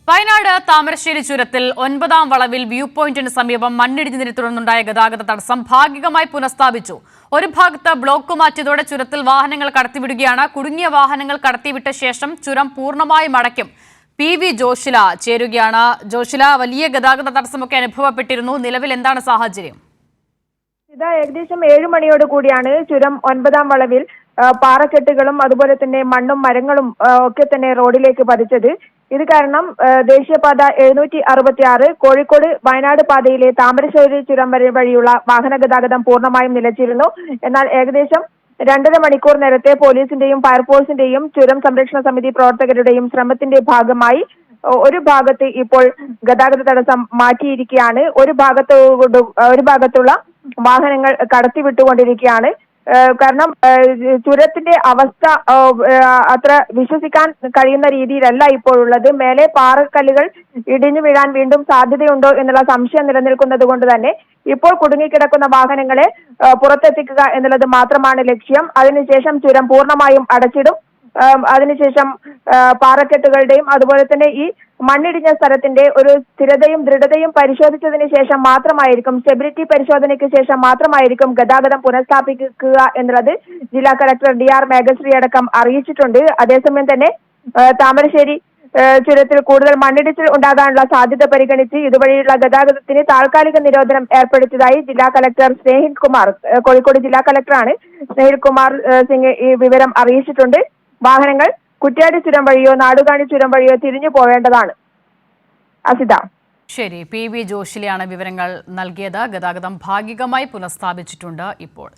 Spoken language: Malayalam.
വയനാട് താമരശ്ശേരി ചുരത്തിൽ 9ാം വളവിൽ വ്യൂ പോയിന്റിന് സമീപം മണ്ണിടിഞ്ഞതിനെ തുടർന്നുണ്ടായ ഗതാഗത തടസ്സം ഭാഗികമായി പുനഃസ്ഥാപിച്ചു. ഒരു ഭാഗത്ത് ബ്ലോക്ക് മാറ്റിയതോടെ ചുരത്തിൽ വാഹനങ്ങൾ കടത്തിവിടുകയാണ്. കുടുങ്ങിയ വാഹനങ്ങൾ കടത്തിവിട്ട ശേഷം ചുരം പൂർണ്ണമായും അടയ്ക്കും. PV ജോഷില ചേരുകയാണ്. ജോഷില, വലിയ ഗതാഗത തടസ്സമൊക്കെ അനുഭവപ്പെട്ടിരുന്നു. നിലവിൽ എന്താണ് സാഹചര്യം? ഇത് ഏകദേശം 7 മണിയോട് കൂടിയാണ് ചുരം 9ാം വളവിൽ പാറക്കെട്ടുകളും അതുപോലെ തന്നെ മണ്ണും മരങ്ങളും ഒക്കെ തന്നെ റോഡിലേക്ക് പതിച്ചത്. ഇത് കാരണം ദേശീയപാത 766 കോഴിക്കോട് വയനാട് പാതയിലെ താമരശ്ശേരി ചുരം വഴിയുള്ള വാഹന ഗതാഗതം പൂർണ്ണമായും നിലച്ചിരുന്നു. എന്നാൽ ഏകദേശം 2.5 മണിക്കൂർ നേരത്തെ പോലീസിന്റെയും ഫയർഫോഴ്സിന്റെയും ചുരം സംരക്ഷണ സമിതി പ്രവർത്തകരുടെയും ശ്രമത്തിന്റെ ഭാഗമായി ഒരു ഭാഗത്ത് ഇപ്പോൾ ഗതാഗത തടസ്സം മാറ്റിയിരിക്കുകയാണ്. ഒരു ഭാഗത്തുള്ള വാഹനങ്ങൾ കടത്തിവിട്ടുകൊണ്ടിരിക്കുകയാണ്. കാരണം ചുരത്തിന്റെ അവസ്ഥ അത്ര വിശ്വസിക്കാൻ കഴിയുന്ന രീതിയിലല്ല ഇപ്പോഴുള്ളത്. മേലെ പാറക്കല്ലുകൾ ഇടിഞ്ഞു വീഴാൻ വീണ്ടും സാധ്യതയുണ്ടോ എന്നുള്ള സംശയം നിലനിൽക്കുന്നത് കൊണ്ട് തന്നെ ഇപ്പോൾ കുടുങ്ങിക്കിടക്കുന്ന വാഹനങ്ങളെ പുറത്തെത്തിക്കുക എന്നുള്ളത് മാത്രമാണ് ലക്ഷ്യം. അതിനുശേഷം ചുരം പൂർണ്ണമായും അടച്ചിടും. അതിനുശേഷം പാറക്കെട്ടുകളുടെയും അതുപോലെ തന്നെ ഈ മണ്ണിടിഞ്ഞ സ്ഥലത്തിന്റെ ഒരു സ്ഥിരതയും ദൃഢതയും പരിശോധിച്ചതിന് ശേഷം മാത്രമായിരിക്കും, സ്റ്റെബിലിറ്റി പരിശോധനയ്ക്ക് ശേഷം മാത്രമായിരിക്കും ഗതാഗതം പുനഃസ്ഥാപിക്കുക എന്നുള്ളത് ജില്ലാ കളക്ടർ DR മേഘശ്രീ അടക്കം അറിയിച്ചിട്ടുണ്ട്. അതേസമയം തന്നെ താമരശ്ശേരി ചുരത്തിൽ കൂടുതൽ മണ്ണിടിച്ചിൽ ഉണ്ടാകാനുള്ള സാധ്യത പരിഗണിച്ച് ഇതുവഴിയുള്ള ഗതാഗതത്തിന് താൽക്കാലിക നിരോധനം ഏർപ്പെടുത്തിയതായി ജില്ലാ കളക്ടർ സ്നേഹിൽ കുമാർ, കോഴിക്കോട് ജില്ലാ കളക്ടറാണ് സ്നേഹിൽ കുമാർ സിംഗ് ഈ വിവരം അറിയിച്ചിട്ടുണ്ട്. വാഹനങ്ങൾ കുറ്റ്യാടി ചുരം വഴിയോ നാടുകാണി ചുരം വഴിയോ തിരിഞ്ഞു പോവേണ്ടതാണ്. അസിത. ശരി, PV ജോഷിലെയാണ് വിവരങ്ങൾ നൽകിയത്. ഗതാഗതം ഭാഗികമായി പുനഃസ്ഥാപിച്ചിട്ടുണ്ട് ഇപ്പോൾ.